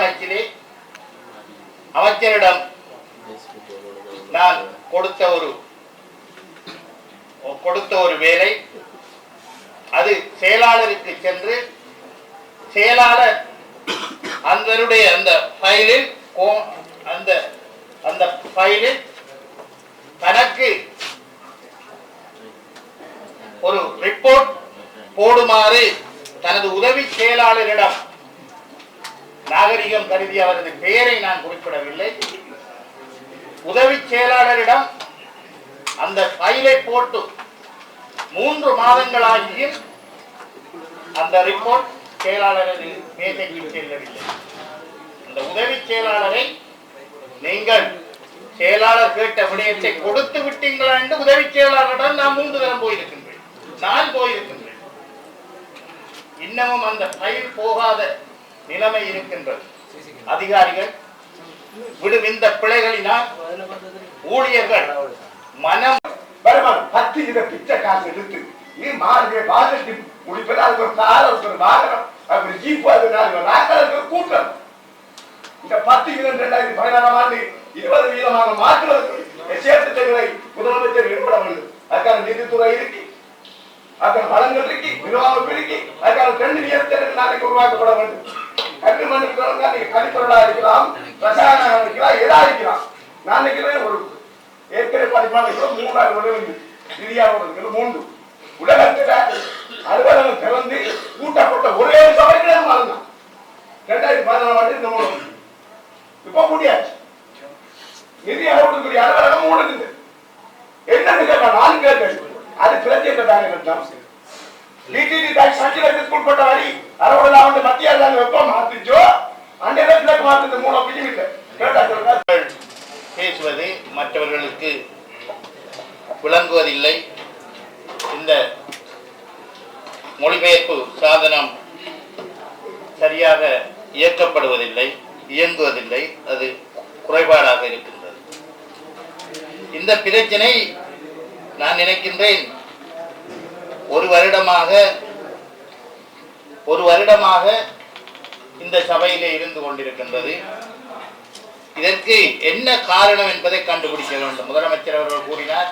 மார்ச்சிலே அமைச்சரிடம் நான் கொடுத்த ஒரு வேலை, அது செயலாளருக்கு சென்று செயலாளர் அதனுடைய அந்த ஃபைலில் தனக்கு ஒரு ரிப்போர்ட் போடுமாறு தனது உதவி செயலாளரிடம், நாகரிகம் கருதி அவரது பெயரை நான் குறிப்பிடவில்லை, உதவி செயலாளரிடம் அந்த ஃபைலை போட்டு 3 மாதங்களாகியும் அந்த ரிப்போர்ட் செயலாளரது மேசைக்கு செல்லவில்லை. அந்த உதவி செயலாளரை நீங்கள் செயலாளர் கேட்ட விடயத்தை கொடுத்து விட்டீங்களா என்று உதவி செயலாளரிடம் நான் 3 தரம் போயிருக்கின்றேன். நான் போயிருக்கின்றேன். இன்னமும் அந்த ஃபைல் போகாத நிலைமை இருக்கின்றது. அதிகாரிகள் விடும் இந்த பிழைகளினால் ஊழியர்கள் மனம் 10 இத பிச்சை காசு எடுத்து நீ மார்கே பாசிட்டி முடிப்பது அது ஒரு காரம் ஒரு வாகனம் அப்படி ஜீப் அது கூட்டம் இந்த 10 2016 ஆண்டு 20% மாற்றுவதற்கு சேர்த்து தருவதை முதலமைச்சர் ஏற்பட வேண்டும். அதுக்கான நிதித்துறை இருக்கு, அதுக்கான வளங்கள் இருக்கு, நிர்வாகம் இருக்கு, அதுக்கான 2 நியமனங்கள் நாளைக்கு உருவாக்கப்பட வேண்டும். கல்வி மன்றம் நீங்க கல்வித்துறையா இருக்கலாம், ரசாயனம் இருக்கலாம், எதா இருக்கலாம். நான் நினைக்கிறேன் ஒரு ஏற்கனவே படிப்பான 3 உலகம் இந்தியாவோட 3 உலகத்துல அலுவலகம் திறந்து கூட்டப்பட்ட ஒரே சபைகளே மாறுதான் 2016 ஆண்டு இந்த 3 இப்ப முடியாச்சு. நிதி அலுவலகத்துடைய அலுவலகம் 3 இருக்குது. என்னன்னு கேட்டா நான் கேட்டேன், அது பிரச்சனை டிடிடி டாக்ஸ் 5 லட்சத்துக்கு உட்பட்ட வரி அறுவடை ஆண்டு மத்திய அரசாங்கம் எப்ப மாத்திச்சோ அந்த இடத்துல மாத்துறது 3 பிஜிம் இல்லை. பேசுவது மற்றவர்களுக்கு விளங்குவதில்லை. இந்த மொழிபெயர்ப்பு சாதனம் சரியாக இயங்குவதில்லை, அது குறைபாடாக இருக்கின்றது. இந்த பிரச்சனை நான் நினைக்கின்றேன் ஒரு வருடமாக இந்த சபையிலே இருந்து கொண்டிருக்கின்றது. இதற்கு என்ன காரணம் என்பதை கண்டுபிடிக்க வேண்டும். முதலமைச்சர் அவர்கள் கூறினார்,